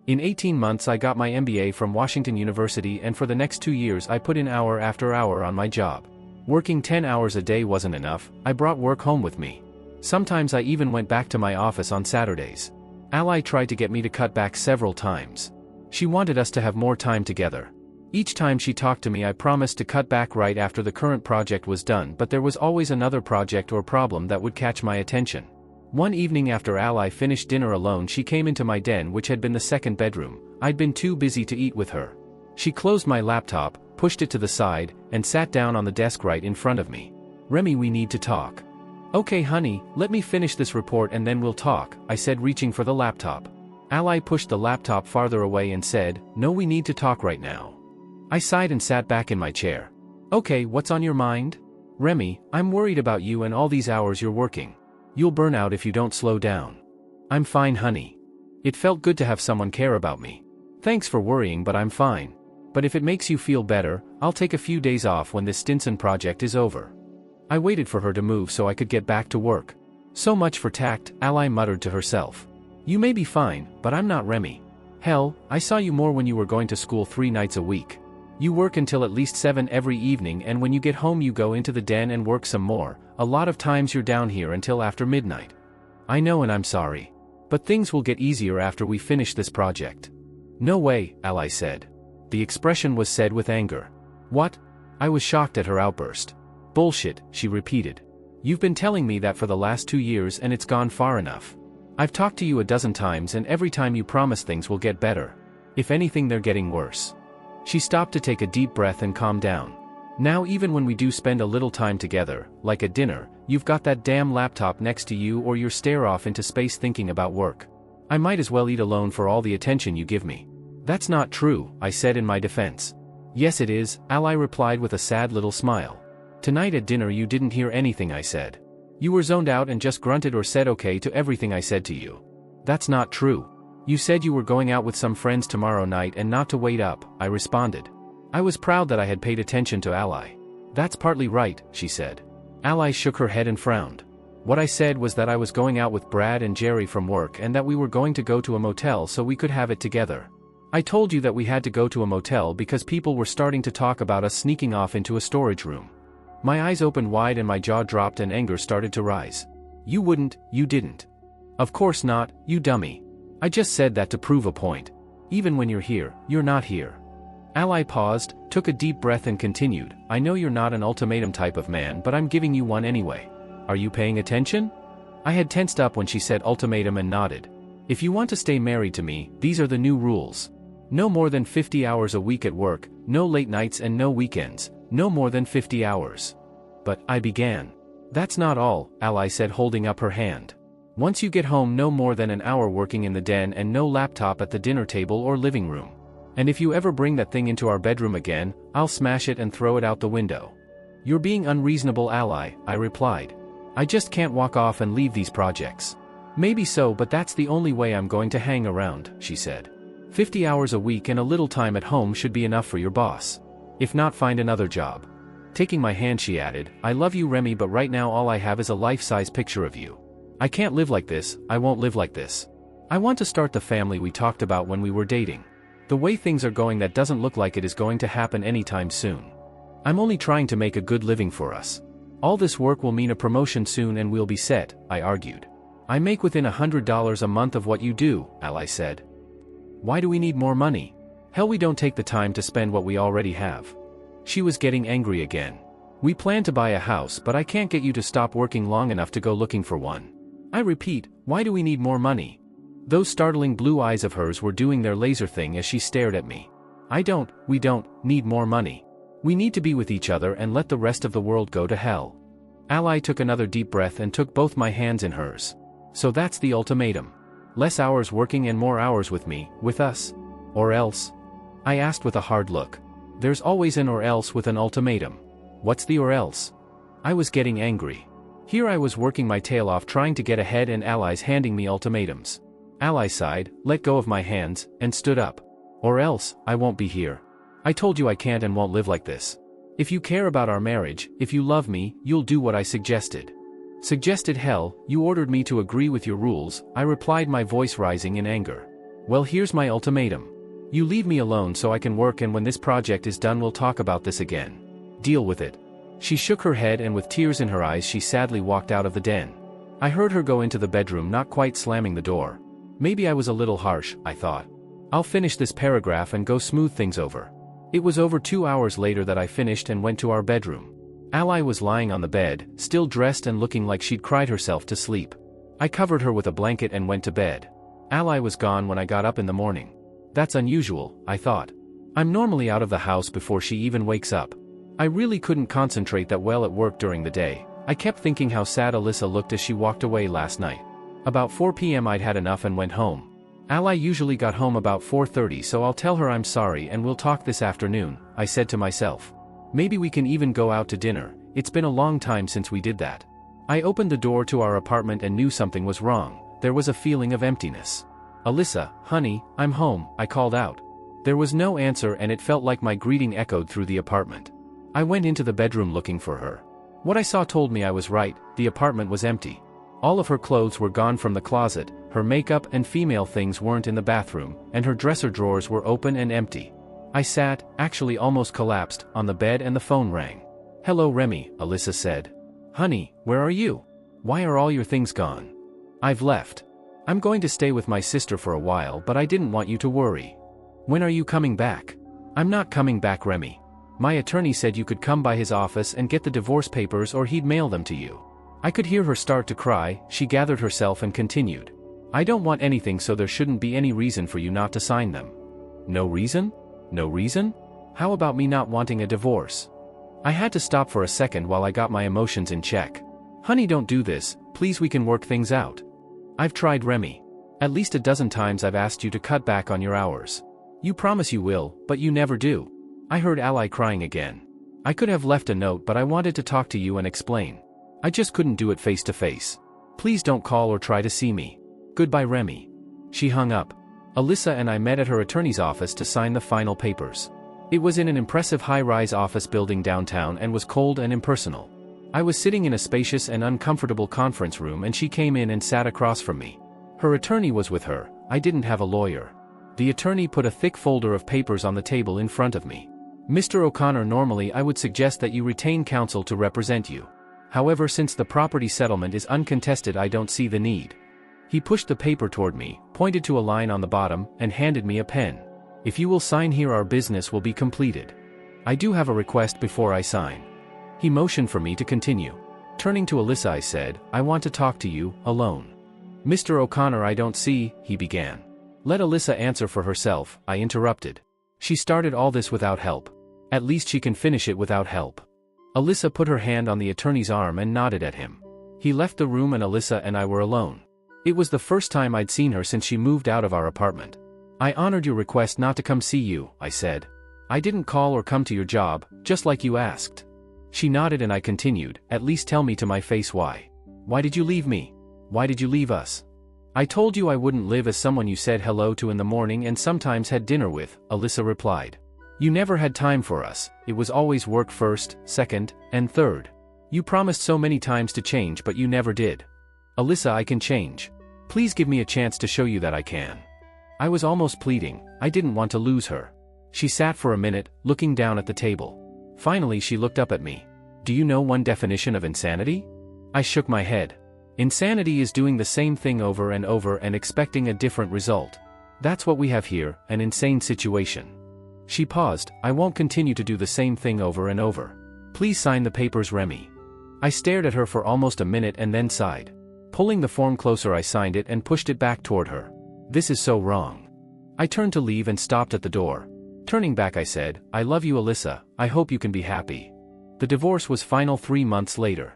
In 18 months I got my MBA from Washington University, and for the next 2 years I put in hour after hour on my job. Working 10 hours a day wasn't enough, I brought work home with me. Sometimes I even went back to my office on Saturdays. Ally tried to get me to cut back several times. She wanted us to have more time together. Each time she talked to me I promised to cut back right after the current project was done, but there was always another project or problem that would catch my attention. One evening after Ally finished dinner alone, she came into my den, which had been the second bedroom. I'd been too busy to eat with her. She closed my laptop, pushed it to the side, and sat down on the desk right in front of me. "Remy, we need to talk." "Okay honey, let me finish this report and then we'll talk," I said, reaching for the laptop. Ally pushed the laptop farther away and said, "No, we need to talk right now." I sighed and sat back in my chair. "Okay, what's on your mind?" "Remy, I'm worried about you and all these hours you're working. You'll burn out if you don't slow down." "I'm fine honey." It felt good to have someone care about me. "Thanks for worrying, but I'm fine. But if it makes you feel better, I'll take a few days off when this Stinson project is over." I waited for her to move so I could get back to work. "So much for tact," Ally muttered to herself. "You may be fine, but I'm not Remy. Hell, I saw you more when you were going to school 3 nights a week. You work until at least 7 every evening, and when you get home you go into the den and work some more. A lot of times you're down here until after midnight." "I know, and I'm sorry. But things will get easier after we finish this project." "No way," Ally said. The expression was said with anger. "What?" I was shocked at her outburst. "Bullshit," she repeated. "You've been telling me that for the last 2 years, and it's gone far enough. I've talked to you a dozen times, and every time you promise things will get better. If anything, they're getting worse." She stopped to take a deep breath and calm down. "Now even when we do spend a little time together, like at dinner, you've got that damn laptop next to you, or you stare off into space thinking about work. I might as well eat alone for all the attention you give me." "That's not true," I said in my defense. "Yes it is," Ally replied with a sad little smile. "Tonight at dinner you didn't hear anything I said. You were zoned out and just grunted or said okay to everything I said to you." "That's not true. You said you were going out with some friends tomorrow night and not to wait up," I responded. I was proud that I had paid attention to Ally. "That's partly right," she said. Ally shook her head and frowned. "What I said was that I was going out with Brad and Jerry from work, and that we were going to go to a motel so we could have it together. I told you that we had to go to a motel because people were starting to talk about us sneaking off into a storage room." My eyes opened wide and my jaw dropped and anger started to rise. "You wouldn't, you didn't." "Of course not, you dummy. I just said that to prove a point. Even when you're here, you're not here." Ally paused, took a deep breath and continued, "I know you're not an ultimatum type of man, but I'm giving you one anyway. Are you paying attention?" I had tensed up when she said ultimatum and nodded. "If you want to stay married to me, these are the new rules. No more than 50 hours a week at work, no late nights and no weekends, no more than 50 hours. "But," I began. "That's not all," Ally said, holding up her hand. "Once you get home, no more than an hour working in the den and no laptop at the dinner table or living room. And if you ever bring that thing into our bedroom again, I'll smash it and throw it out the window." "You're being unreasonable, Ally," I replied. "I just can't walk off and leave these projects." "Maybe so, but that's the only way I'm going to hang around," she said. 50 hours a week and a little time at home should be enough for your boss. If not, find another job." Taking my hand, she added, "I love you, Remy, but right now all I have is a life-size picture of you. I can't live like this, I won't live like this. I want to start the family we talked about when we were dating. The way things are going, that doesn't look like it is going to happen anytime soon. I'm only trying to make a good living for us. All this work will mean a promotion soon and we'll be set," I argued. "I make within $100 a month of what you do," Ally said. "Why do we need more money? Hell, we don't take the time to spend what we already have." She was getting angry again. "We plan to buy a house, but I can't get you to stop working long enough to go looking for one." I repeat, why do we need more money? Those startling blue eyes of hers were doing their laser thing as she stared at me. We don't, need more money. We need to be with each other and let the rest of the world go to hell." Ally took another deep breath and took both my hands in hers. "So that's the ultimatum. Less hours working and more hours with me, with us? Or else?" I asked with a hard look. "There's always an or else with an ultimatum. What's the or else?" I was getting angry. Here I was working my tail off trying to get ahead, and Ally's handing me ultimatums. Ally sighed, let go of my hands, and stood up. "Or else, I won't be here. I told you I can't and won't live like this. If you care about our marriage, if you love me, you'll do what I suggested." "Suggested hell, you ordered me to agree with your rules," I replied, my voice rising in anger. Well, here's my ultimatum. You leave me alone so I can work, and when this project is done we'll talk about this again. Deal with it. She shook her head, and with tears in her eyes she sadly walked out of the den. I heard her go into the bedroom, not quite slamming the door. Maybe I was a little harsh, I thought. I'll finish this paragraph and go smooth things over. It was over 2 hours later that I finished and went to our bedroom. Ally was lying on the bed, still dressed and looking like she'd cried herself to sleep. I covered her with a blanket and went to bed. Ally was gone when I got up in the morning. That's unusual, I thought. I'm normally out of the house before she even wakes up. I really couldn't concentrate that well at work during the day. I kept thinking how sad Alyssa looked as she walked away last night. About 4 p.m. I'd had enough and went home. Ally usually got home about 4:30, so I'll tell her I'm sorry and we'll talk this afternoon, I said to myself. Maybe we can even go out to dinner. It's been a long time since we did that. I opened the door to our apartment and knew something was wrong. There was a feeling of emptiness. Alyssa, honey, I'm home, I called out. There was no answer, and it felt like my greeting echoed through the apartment. I went into the bedroom looking for her. What I saw told me I was right. The apartment was empty. All of her clothes were gone from the closet, her makeup and female things weren't in the bathroom, and her dresser drawers were open and empty. I sat, actually almost collapsed, on the bed, and the phone rang. Hello Remy, Alyssa said. Honey, where are you? Why are all your things gone? I've left. I'm going to stay with my sister for a while, but I didn't want you to worry. When are you coming back? I'm not coming back, Remy. My attorney said you could come by his office and get the divorce papers, or he'd mail them to you. I could hear her start to cry. She gathered herself and continued. I don't want anything, so there shouldn't be any reason for you not to sign them. No reason? No reason? How about me not wanting a divorce? I had to stop for a second while I got my emotions in check. Honey, don't do this, please, we can work things out. I've tried, Remy. At least a dozen times I've asked you to cut back on your hours. You promise you will, but you never do. I heard Ally crying again. I could have left a note, but I wanted to talk to you and explain. I just couldn't do it face to face. Please don't call or try to see me. Goodbye, Remy. She hung up. Alyssa and I met at her attorney's office to sign the final papers. It was in an impressive high-rise office building downtown and was cold and impersonal. I was sitting in a spacious and uncomfortable conference room, and she came in and sat across from me. Her attorney was with her. I didn't have a lawyer. The attorney put a thick folder of papers on the table in front of me. Mr. O'Connor, normally I would suggest that you retain counsel to represent you. However, since the property settlement is uncontested, I don't see the need. He pushed the paper toward me, pointed to a line on the bottom, and handed me a pen. If you will sign here, our business will be completed. I do have a request before I sign. He motioned for me to continue. Turning to Alyssa, I said, I want to talk to you, alone. Mr. O'Connor, I don't see, he began. Let Alyssa answer for herself, I interrupted. She started all this without help. At least she can finish it without help. Alyssa put her hand on the attorney's arm and nodded at him. He left the room, and Alyssa and I were alone. It was the first time I'd seen her since she moved out of our apartment. I honored your request not to come see you, I said. I didn't call or come to your job, just like you asked. She nodded, and I continued, at least tell me to my face why. Why did you leave me? Why did you leave us? I told you I wouldn't live as someone you said hello to in the morning and sometimes had dinner with, Alyssa replied. You never had time for us. It was always work first, second, and third. You promised so many times to change, but you never did. Alyssa, I can change. Please give me a chance to show you that I can. I was almost pleading. I didn't want to lose her. She sat for a minute, looking down at the table. Finally she looked up at me. Do you know one definition of insanity? I shook my head. Insanity is doing the same thing over and over and expecting a different result. That's what we have here, an insane situation. She paused. I won't continue to do the same thing over and over. Please sign the papers, Remy. I stared at her for almost a minute and then sighed. Pulling the form closer, I signed it and pushed it back toward her. This is so wrong. I turned to leave and stopped at the door. Turning back, I said, I love you, Alyssa. I hope you can be happy. The divorce was final 3 months later.